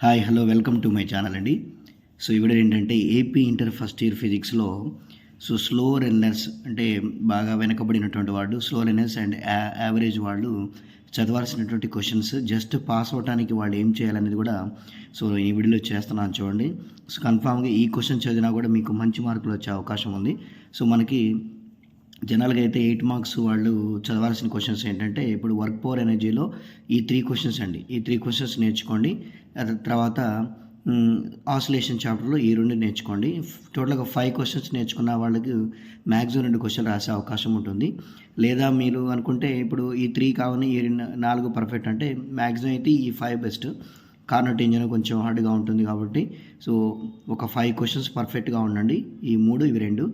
Hi hello welcome to my channel అండి. So ఈ video ఏంటంటే ఏపీ ఇంటర్ ఫస్ట్ ఇయర్ ఫిజిక్స్లో స్లో లెర్నర్స్ అంటే బాగా వెనకబడినటువంటి వాళ్ళు, స్లో లెర్నర్స్ అండ్ యావరేజ్ వాళ్ళు చదవాల్సినటువంటి క్వశ్చన్స్, జస్ట్ పాస్ అవడానికి వాళ్ళు ఏం చేయాలనేది కూడా ఈ వీడియోలో చేస్తున్నాను చూడండి. సో కన్ఫామ్గా ఈ క్వశ్చన్ చదివినా కూడా మీకు మంచి మార్కులు వచ్చే అవకాశం ఉంది. సో మనకి జనరల్గా అయితే 8 మార్క్స్ వాళ్ళు చదవాల్సిన క్వశ్చన్స్ ఏంటంటే, ఇప్పుడు వర్క్ పవర్ ఎనర్జీలో ఈ 3 క్వశ్చన్స్ అండి. ఈ 3 క్వశ్చన్స్ నేర్చుకోండి. తర్వాత ఆసిలేషన్ చాప్టర్లో ఈ 2 నేర్చుకోండి. టోటల్గా 5 క్వశ్చన్స్ నేర్చుకున్న వాళ్ళకి మ్యాక్సిమం 2 క్వశ్చన్లు రాసే అవకాశం ఉంటుంది. లేదా మీరు అనుకుంటే ఇప్పుడు ఈ 3 కావాలి, ఈ 4 పర్ఫెక్ట్ అంటే మ్యాక్సిమం అయితే ఈ 5 బెస్ట్. కార్నట్ ఇంజిన్ కొంచెం హార్డ్గా ఉంటుంది కాబట్టి ఒక 5 క్వశ్చన్స్ పర్ఫెక్ట్గా ఉండండి. ఈ 3 ఇవి 2.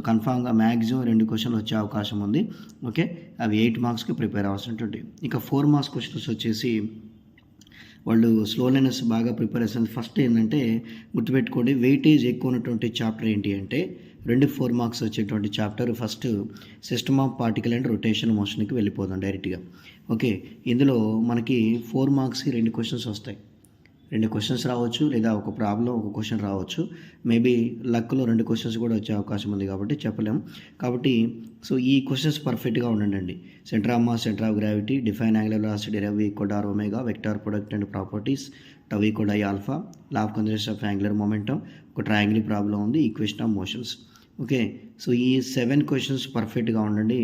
కన్ఫామ్గా మ్యాక్సిమం 2 క్వశ్చన్లు వచ్చే అవకాశం ఉంది. ఓకే, అవి 8 మార్క్స్కి ప్రిపేర్ అవ్వాల్సినటువంటి. ఇక 4 మార్క్స్ క్వశ్చన్స్ వచ్చేసి వాళ్ళు స్లోనెస్ బాగా ప్రిపరేషన్. ఫస్ట్ ఏంటంటే గుర్తుపెట్టుకోండి, వెయిటేజ్ ఎక్కువ ఉన్నటువంటి చాప్టర్ ఏంటి అంటే 4 మార్క్స్ వచ్చేటువంటి chapter first system of particle and rotation మోషన్కి వెళ్ళిపోదాం డైరెక్ట్గా. ఓకే, ఇందులో మనకి 4 మార్క్స్కి 2 క్వశ్చన్స్ వస్తాయి. 2 క్వశ్చన్స్ రావచ్చు, లేదా ఒక ప్రాబ్లం ఒక క్వశ్చన్ రావచ్చు. మేబీ లక్లో 2 క్వశ్చన్స్ కూడా వచ్చే అవకాశం ఉంది కాబట్టి చెప్పలేం. కాబట్టి ఈ క్వశ్చన్స్ పర్ఫెక్ట్గా ఉండండి. Centre of mass, centre of gravity, define angular velocity, rev equal r omega, vector product and properties, tau equal I alpha, law of conservation of angular momentum, ఒక ట్రయాంగిల్ ప్రాబ్లం ఉంది, ఈక్వేషన్ ఆఫ్ మోషన్స్. ఓకే, ఈ 7 questions పర్ఫెక్ట్గా ఉండండి.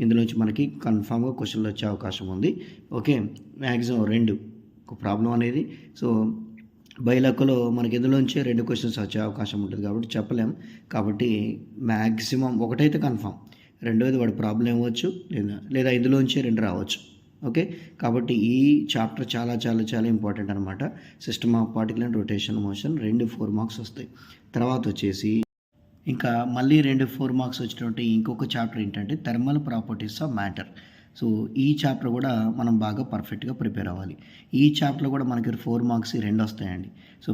ఇందులోంచి మనకి కన్ఫామ్గా క్వశ్చన్లు వచ్చే అవకాశం ఉంది. ఓకే, మ్యాక్సిమం 2 ఒక ప్రాబ్లం అనేది. బైలక్లో మనకి ఇందులోంచే 2 క్వశ్చన్స్ వచ్చే అవకాశం ఉంటుంది కాబట్టి చెప్పలేం. కాబట్టి మ్యాక్సిమం ఒకటైతే కన్ఫామ్, రెండోది వాడి ప్రాబ్లం ఇవ్వచ్చు, లేదా ఇందులోంచే 2 రావచ్చు. ఓకే, కాబట్టి ఈ చాప్టర్ చాలా చాలా చాలా ఇంపార్టెంట్ అనమాట. System of particle and rotation motion 2 4 marks వస్తాయి. తర్వాత వచ్చేసి ఇంకా మళ్ళీ 2 4 మార్క్స్ వచ్చినటువంటి ఇంకొక చాప్టర్ ఏంటంటే థర్మల్ ప్రాపర్టీస్ ఆఫ్ మ్యాటర్. ఈ చాప్టర్ కూడా మనం బాగా పర్ఫెక్ట్గా ప్రిపేర్ అవ్వాలి. ఈ చాప్టర్లో కూడా మనకి 4 మార్క్స్ 2 వస్తాయండి.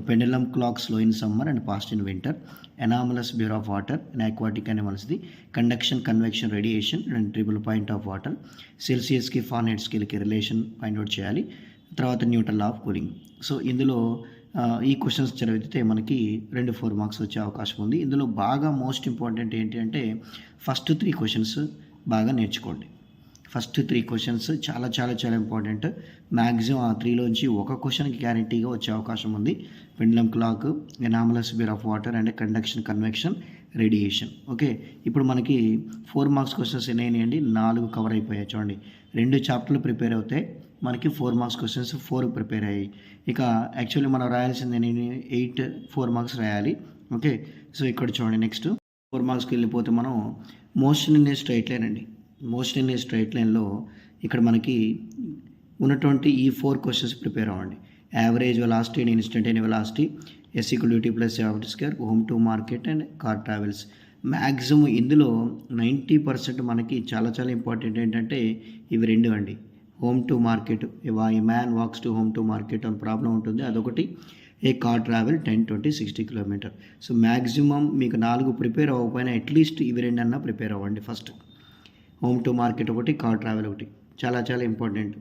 Pendulum clock slow in summer and fast in winter, anomalous behaviour of water and aquatic అనిమల్స్ది, conduction, convection, radiation and triple point of water, సెల్సియస్కి ఫారెన్హీట్ స్కేల్కి రిలేషన్ ఫైండ్ అవుట్ చేయాలి. తర్వాత న్యూటన్ లా ఆఫ్ కూలింగ్. ఇందులో ఈ questions చదివితే మనకి 2 4 marks వచ్చే అవకాశం ఉంది. ఇందులో బాగా మోస్ట్ ఇంపార్టెంట్ ఏంటి అంటే ఫస్ట్ 3 క్వశ్చన్స్ బాగా నేర్చుకోండి. ఫస్ట్ 3 క్వశ్చన్స్ చాలా చాలా చాలా ఇంపార్టెంట్. మ్యాక్సిమం ఆ 3లోంచి ఒక క్వశ్చన్కి గ్యారంటీగా వచ్చే అవకాశం ఉంది. Pendulum clock, anomalous behaviour of water and conduction, convection, radiation. Okay, ఇప్పుడు మనకి 4 మార్క్స్ క్వశ్చన్స్ ఎన్నైనాయండి? 4 కవర్ అయిపోయాయి. చూడండి, 2 చాప్టర్లు ప్రిపేర్ అవుతాయి, మనకి 4 మార్క్స్ క్వశ్చన్స్ 4 ప్రిపేర్ అయ్యాయి. ఇక యాక్చువల్లీ మనం రాయాల్సింది 8 4 మార్క్స్ రాయాలి. ఓకే, ఇక్కడ చూడండి, నెక్స్ట్ 4 మార్క్స్కి వెళ్ళిపోతే మనం motion in a straight line అండి. మోషన్ ఇన్ ఏ స్ట్రైట్ లైన్లో ఇక్కడ మనకి ఉన్నటువంటి ఈ 4 క్వశ్చన్స్ ప్రిపేర్ అవ్వండి. Average velocity and instantaneous velocity, s equal to plus seventy square, home to market and car travels. Maximum ఇందులో 90% మనకి చాలా చాలా ఇంపార్టెంట్ ఏంటంటే ఇవి 2 అండి. హోమ్ టు మార్కెట్, ఈ man walks to home to market అని ప్రాబ్లం ఉంటుంది, అదొకటి. ఏ కార్ ట్రావెల్ 10 20 60 కిలోమీటర్. మ్యాక్సిమం మీకు 4 ప్రిపేర్ అవ్వకపోయినా అట్లీస్ట్ ఇవి 2 అన్నా ప్రిపేర్ అవ్వండి. ఫస్ట్ హోమ్ టు మార్కెట్ ఒకటి, కార్ ట్రావెల్ ఒకటి, చాలా చాలా ఇంపార్టెంట్.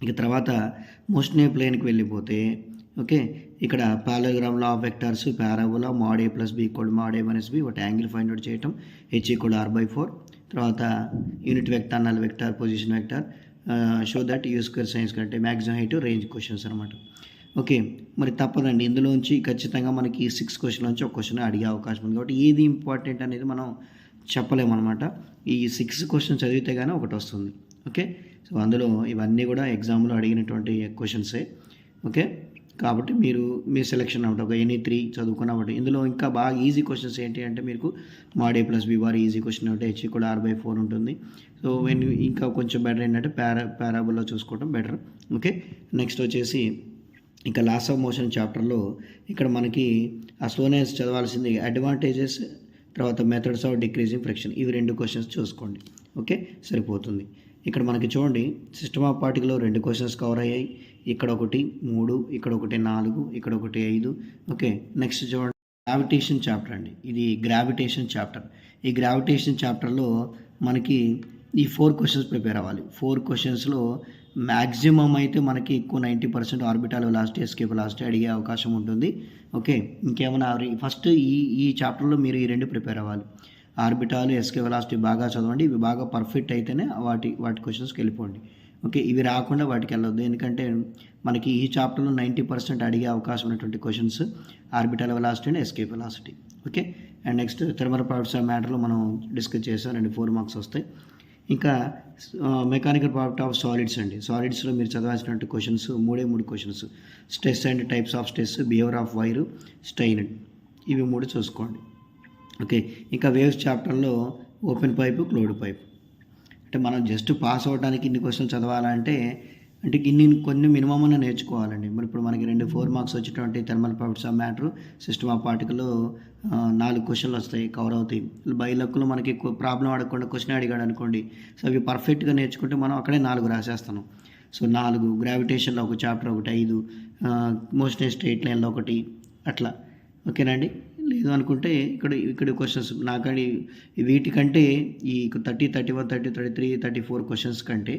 ఇక తర్వాత మోషన్ ఏ ప్లేన్కి వెళ్ళిపోతే ఓకే, ఇక్కడ parallelogram law of vectors, parabola, mod A plus B equal mod A minus B, ఒకటి యాంగిల్ ఫైండ్ అవుట్ చేయటం, హెచ్ ఈక్వల్ r/4. తర్వాత unit vector, null vector, position vector, show that u square sines కంటే maximum height, range questions అనమాట. Okay, మరి తప్పదండి, ఇందులోంచి ఖచ్చితంగా మనకి 6 క్వశ్చన్ నుంచి ఒక క్వశ్చన్ అడిగే అవకాశం ఉంది. కాబట్టి ఏది ఇంపార్టెంట్ అనేది మనం చెప్పలేమన్నమాట. ఈ 6 క్వశ్చన్స్ చదివితే కానీ ఒకటి వస్తుంది. ఓకే, అందులో ఇవన్నీ కూడా ఎగ్జామ్లో అడిగినటువంటి క్వశ్చన్సే. ఓకే, కాబట్టి మీ సెలెక్షన్ అన్నమాట. ఒక ఎనీ 3 చదువుకున్నప్పుడు ఇందులో ఇంకా బాగా ఈజీ క్వశ్చన్స్ ఏంటి అంటే మీకు mod A plus B bar easy question అంటే హెచ్ కూడా r/4 ఉంటుంది. ఇంకా కొంచెం బెటర్ ఏంటంటే పారాబోలా చూసుకోవడం బెటర్. ఓకే, నెక్స్ట్ వచ్చేసి ఇంకా లాస్ ఆఫ్ మోషన్ చాప్టర్లో ఇక్కడ మనకి ఆ స్లోనెస్ చదవాల్సింది అడ్వాంటేజెస్, తర్వాత మెథడ్స్ ఆఫ్ డిక్రీజింగ్ ఫ్రిక్షన్, ఇవి 2 క్వశ్చన్స్ చూసుకోండి. ఓకే, సరిపోతుంది. ఇక్కడ మనకి చూడండి, సిస్టమ్ ఆఫ్ పార్టికల్లో 2 క్వశ్చన్స్ కవర్ అయ్యాయి. ఇక్కడ ఒకటి 3, ఇక్కడ ఒకటి 4, ఇక్కడ ఒకటి 5. ఓకే, నెక్స్ట్ చూడండి, గ్రావిటేషన్ చాప్టర్ అండి. ఇది గ్రావిటేషన్ చాప్టర్. ఈ గ్రావిటేషన్ చాప్టర్లో మనకి ఈ 4 క్వశ్చన్స్ ప్రిపేర్ అవ్వాలి. 4 క్వశ్చన్స్లో మ్యాక్సిమం అయితే మనకి ఎక్కువ 90% ఆర్బిటాల్ వెలాసిటీ, ఎస్కేప్ వెలాసిటీ అడిగే అవకాశం ఉంటుంది. ఓకే, ఇంకేమైనా ఫస్ట్ ఈ చాప్టర్లో మీరు ఈ 2 ప్రిపేర్ అవ్వాలి. ఆర్బిటాల్, ఎస్కేప్ వెలాసిటీ బాగా చదవండి. ఇవి బాగా పర్ఫెక్ట్ అయితేనే వాటి క్వశ్చన్స్కి వెళ్ళిపోండి. ఓకే, ఇవి రాకుండా వాటికి వెళ్ళొద్దు. ఎందుకంటే మనకి ఈ చాప్టర్లో 90% అడిగే అవకాశం ఉన్నటువంటి questions orbital velocity and escape velocity. Okay, and next thermal properties of మ్యాటర్లో మనం డిస్కస్ చేసాం, 4 మార్క్స్ వస్తాయి. ఇంకా మెకానికల్ ప్రాపర్టీ ఆఫ్ సాలిడ్స్ అండి. సాలిడ్స్లో మీరు చదవాల్సినటువంటి questions 3 questions. Stress and types of stress, behaviour of wire, strain, ఇవి 3 చూసుకోండి. ఓకే, ఇంకా వేవ్స్ చాప్టర్లో ఓపెన్ పైపు, క్లోజ్డ్ పైప్. అంటే మనం జస్ట్ పాస్ అవ్వడానికి ఇన్ని క్వశ్చన్స్ చదవాలంటే కొన్ని మినిమం అన్న నేర్చుకోవాలండి. మరి ఇప్పుడు మనకి 4 మార్క్స్ వచ్చేటువంటి thermal properties of matter, system of particle 4 క్వశ్చన్లు వస్తాయి, కవర్ అవుతాయి. బై లక్లో మనకి ప్రాబ్లం అడగకుండా క్వశ్చన్ అడిగాడు అనుకోండి, సో అవి పర్ఫెక్ట్గా నేర్చుకుంటే మనం అక్కడే 4 రాసేస్తాను. సో 4 గ్రావిటేషన్లో ఒక చాప్టర్ ఒకటి, 5 మోషన్ స్ట్రెయిట్ లైన్లో ఒకటి, అట్లా. ఓకేనండి. లేదు అనుకుంటే ఇక్కడ క్వశ్చన్స్ నాకండి వీటికంటే ఈ 30, 31, 30, 33, 34 క్వశ్చన్స్ కంటే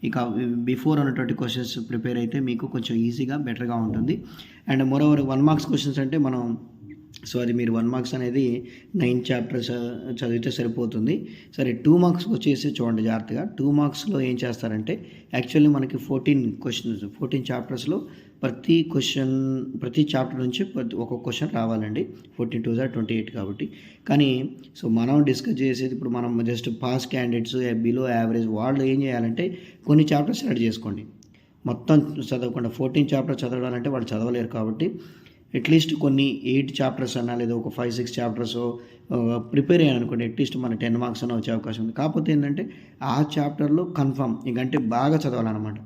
ఇక బిఫోర్ ఉన్నటువంటి క్వశ్చన్స్ ప్రిపేర్ అయితే మీకు కొంచెం ఈజీగా బెటర్గా ఉంటుంది. అండ్ మోరోవర్ 1 మార్క్స్ క్వశ్చన్స్ అంటే మీరు 1 మార్క్స్ అనేది 9 చాప్టర్స్ చదివితే సరిపోతుంది. సరే, 2 మార్క్స్ వచ్చేసి చూడండి జాగ్రత్తగా. 2 మార్క్స్లో ఏం చేస్తారంటే యాక్చువల్లీ మనకి 14 చాప్టర్స్లో ప్రతి చాప్టర్ నుంచి ఒక్కొక్క క్వశ్చన్ రావాలండి. 14 2 28 కాబట్టి. కానీ సో మనం డిస్కస్ చేసేది ఇప్పుడు మనం just pass candidates, below average వాళ్ళు ఏం చేయాలంటే కొన్ని చాప్టర్స్ యాడ్ చేసుకోండి. మొత్తం చదవకుండా 14 చాప్టర్స్ చదవాలంటే వాళ్ళు చదవలేరు. కాబట్టి అట్లీస్ట్ కొన్ని 8 చాప్టర్స్ అన్నా లేదా ఒక 5-6 చాప్టర్స్ ప్రిపేర్ అయ్యాను అనుకోండి, అట్లీస్ట్ మన 10 మార్క్స్ అన్న వచ్చే అవకాశం ఉంది. కాకపోతే ఏంటంటే ఆ చాప్టర్లో కన్ఫర్మ్ ఇంకంటే బాగా చదవాలన్నమాట.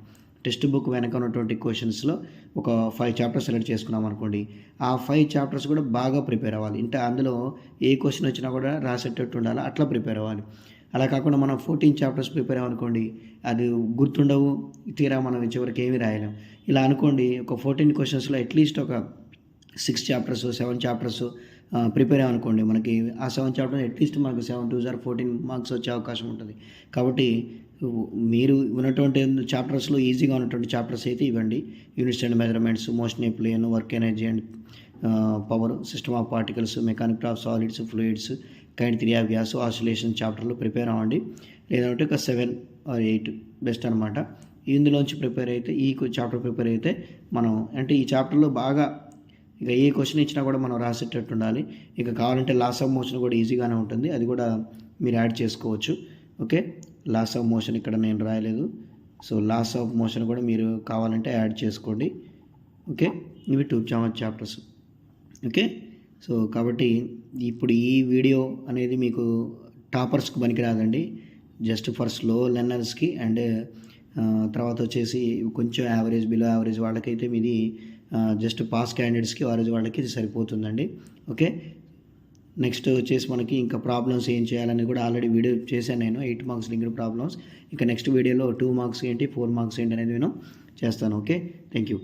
టెక్స్ట్ బుక్ వెనక ఉన్నటువంటి క్వశ్చన్స్లో ఒక 5 చాప్టర్స్ సెలెక్ట్ చేసుకున్నాం అనుకోండి, ఆ 5 చాప్టర్స్ కూడా బాగా ప్రిపేర్ అవ్వాలి. అంటే అందులో ఏ క్వశ్చన్ వచ్చినా కూడా రాసేటట్టు ఉండాలి, అట్లా ప్రిపేర్ అవ్వాలి. అలా కాకుండా మనం 14 చాప్టర్స్ ప్రిపేర్ అవ్వనుకోండి, అది గుర్తుండవు, తీరా మనం చివరికి ఏమీ రాయలేం. ఇలా అనుకోండి, ఒక 14 క్వశ్చన్స్లో అట్లీస్ట్ ఒక 6 చాప్టర్స్ 7 చాప్టర్స్ ప్రిపేర్ అయ్యామనుకోండి, మనకి ఆ 7 చాప్టర్స్ అట్లీస్ట్ మనకు 7 2 14 మార్క్స్ వచ్చే అవకాశం ఉంటుంది. కాబట్టి మీరు ఉన్నటువంటి చాప్టర్స్లో ఈజీగా ఉన్నటువంటి చాప్టర్స్ అయితే ఇవ్వండి. Units and measurements, motion plane, work energy and power, system of particles, mechanics of solids, fluids, kind theory of gas, oscillation చాప్టర్లో ప్రిపేర్ అవ్వండి. లేదంటే ఒక 7 or 8 బెస్ట్ అనమాట. ఇందులోంచి ప్రిపేర్ అయితే ఈ చాప్టర్ ప్రిపేర్ అయితే మనం అంటే ఈ చాప్టర్లో బాగా ఇక ఏ క్వశ్చన్ ఇచ్చినా కూడా మనం రాసేటట్టు ఉండాలి. ఇక కావాలంటే లాస్ ఆఫ్ మోషన్ కూడా ఈజీగానే ఉంటుంది, అది కూడా మీరు యాడ్ చేసుకోవచ్చు. ఓకే, లాస్ ఆఫ్ మోషన్ ఇక్కడ నేను రాయలేదు, సో లాస్ ఆఫ్ మోషన్ కూడా మీరు కావాలంటే యాడ్ చేసుకోండి. ఓకే, ఇవి 2 చాప్టర్స్. ఓకే, సో కాబట్టి ఇప్పుడు ఈ వీడియో అనేది మీకు టాపర్స్కి పనికిరాదండి, జస్ట్ ఫర్ స్లో లెర్నర్స్కి అండ్ తర్వాత వచ్చేసి కొంచెం యావరేజ్, బిలో యావరేజ్ వాళ్ళకైతే మీది జస్ట్ పాస్ క్యాండిడేట్స్కి వాళ్ళకి ఇది సరిపోతుందండి. ఓకే, నెక్స్ట్ వచ్చేసి మనకి ఇంకా ప్రాబ్లమ్స్ ఏం చేయాలని కూడా ఆల్రెడీ వీడియో చేశాను నేను, 8 మార్క్స్ లింక్డ్ ప్రాబ్లమ్స్. ఇంకా నెక్స్ట్ వీడియోలో 2 మార్క్స్ ఏంటి, 4 మార్క్స్ ఏంటి అనేది నేను చేస్తాను. Okay, thank you.